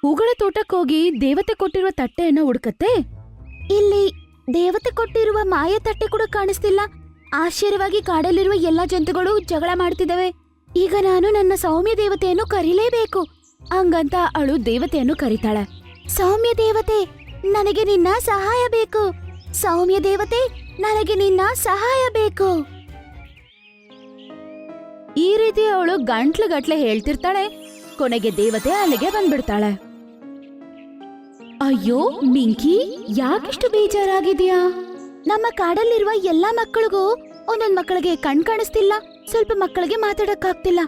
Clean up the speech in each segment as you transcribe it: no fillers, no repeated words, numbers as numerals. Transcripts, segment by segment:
ಹೂಗಳ ತೋಟಕ್ಕೋಗಿ ದೇವತೆ ಕೊಟ್ಟಿರುವ ತಟ್ಟೆಯನ್ನ ಹುಡುಕತ್ತೆ. ಇಲ್ಲಿ ದೇವತೆ ಕೊಟ್ಟಿರುವ ಮಾಯ ತಟ್ಟೆ ಕೂಡ ಕಾಣಿಸ್ತಿಲ್ಲ. ಆಶ್ಚರ್ಯವಾಗಿ ಕಾಡಲ್ಲಿರುವ ಎಲ್ಲಾ ಜಂತುಗಳು ಜಗಳ ಮಾಡ್ತಿದ್ದಾವೆ. ಈಗ ನಾನು ನನ್ನ ಸೌಮ್ಯ ದೇವತೆಯನ್ನು ಕರೀಲೇಬೇಕು. ಹಂಗಂತ ಅವಳು ದೇವತೆಯನ್ನು ಕರೀತಾಳೆ. ಸೌಮ್ಯ ದೇವತೆ, ನನಗೆ ನಿನ್ನ ಸಹಾಯ ಬೇಕು. ಸೌಮ್ಯ ದೇವತೆ, ನನಗೆ ನಿನ್ನ ಸಹಾಯ ಬೇಕು. ಈ ರೀತಿ ಅವಳು ಗಂಟ್ಲುಗಟ್ಲೆ ಹೇಳ್ತಿರ್ತಾಳೆ. ಕೊನೆಗೆ ದೇವತೆ ಅಲ್ಲಿಗೆ ಬಂದ್ಬಿಡ್ತಾಳೆ. ಅಯ್ಯೋ ಮಿಂಕಿ, ಯಾಕಿಷ್ಟು ಬೇಜಾರಾಗಿದ್ಯಾ? ನಮ್ಮ ಕಾಡಲ್ಲಿರುವ ಎಲ್ಲಾ ಮಕ್ಕಳಿಗೂ ಒಂದೊಂದ್ ಮಕ್ಕಳಿಗೆ ಕಣ್ ಕಾಣಿಸ್ತಿಲ್ಲ, ಸ್ವಲ್ಪ ಮಕ್ಕಳಿಗೆ ಮಾತಾಡಕ್ಕಾಗ್ತಿಲ್ಲ.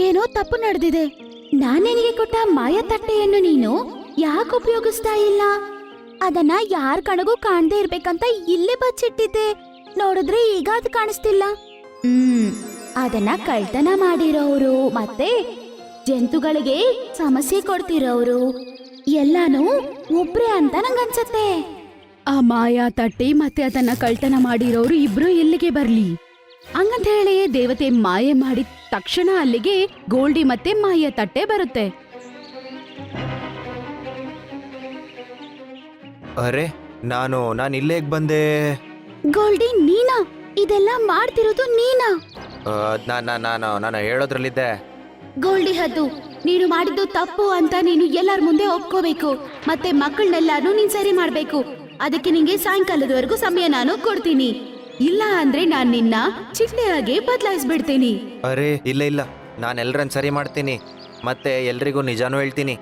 ಏನೋ ತಪ್ಪು ನಡೆದಿದೆ. ನಾನಿನಿಗೆ ಕೊಟ್ಟ ಮಾಯ ತಟ್ಟೆಯನ್ನು ನೀನು ಯಾಕೆ ಉಪಯೋಗಿಸ್ತಾ ಇಲ್ಲ? ಅದನ್ನ ಯಾರ ಕಣಗೂ ಕಾಣದೇ ಇರ್ಬೇಕಂತ ಇಲ್ಲೇ ಬಚ್ಚಿಟ್ಟಿದ್ದೆ. ನೋಡಿದ್ರೆ ಈಗ ಅದು ಕಾಣಿಸ್ತಿಲ್ಲ. ಅದನ್ನ ಕಳ್ತನ ಮಾಡಿರೋರು ಮತ್ತೆ ಜಂತುಗಳಿಗೆ ಸಮಸ್ಯೆ ಕೊಡ್ತಿರೋರು ಎಲ್ಲಾನು ಒಬ್ರೇ ಅಂತ ನಂಗನ್ಸತ್ತೆ. ಆ ಮಾಯಾ ತಟ್ಟೆ ಮತ್ತೆ ಅದನ್ನ ಕಳ್ತನ ಮಾಡಿರೋರು ಇಬ್ರು ಇಲ್ಲಿಗೆ ಬರ್ಲಿ ಹಂಗಂತ ಹೇಳಿ ದೇವತೆ ಮಾಯೆ ಮಾಡಿದ ತಕ್ಷಣ ಅಲ್ಲಿಗೆ ಗೋಲ್ಡಿ ಮತ್ತೆ ಮಾಯಾ ತಟ್ಟೆ ಬರುತ್ತೆ. ಅರೆ, ನಾನು ಇಲ್ಲೇಗ್ ಬಂದೆ? ಗೋಲ್ಡಿ, ನೀನಾ ಇದೆಲ್ಲ ಮಾಡ್ತಿರೋದು? ನೀನಾ? ನಾನು ಹೇಳೋದ್ರಲ್ಲಿದ್ದೆ. ಗೋಲ್ಡಿ ಹದ್ದು, ನೀನು ಮಾಡಿದ್ದು ತಪ್ಪು ಅಂತ ನೀನು ಎಲ್ಲರ ಮುಂದೆ ಒಪ್ಕೋಬೇಕು. ಮತ್ತೆ ಮಕ್ಕಳನ್ನೆಲ್ಲಾನು ನೀನ್ ಸರಿ ಮಾಡ್ಬೇಕು. ಅದಕ್ಕೆ ನಿಂಗೆ ಸಾಯಂಕಾಲದವರೆಗೂ ಸಮಯ ನಾನು ಕೊಡ್ತೀನಿ. ಇಲ್ಲ ಅಂದ್ರೆ ನಾನ್ ನಿನ್ನ ಚಿಟ್ಟೆಯಾಗಿ ಬದಲಾಯಿಸ್ಬಿಡ್ತೀನಿ. ಅರೆ ಇಲ್ಲ, ನಾನು ಎಲ್ರನ್ನ ಸರಿ ಮಾಡ್ತೀನಿ. ಮತ್ತೆ ಎಲ್ರಿಗೂ ನಿಜಾನೂ ಹೇಳ್ತೀನಿ.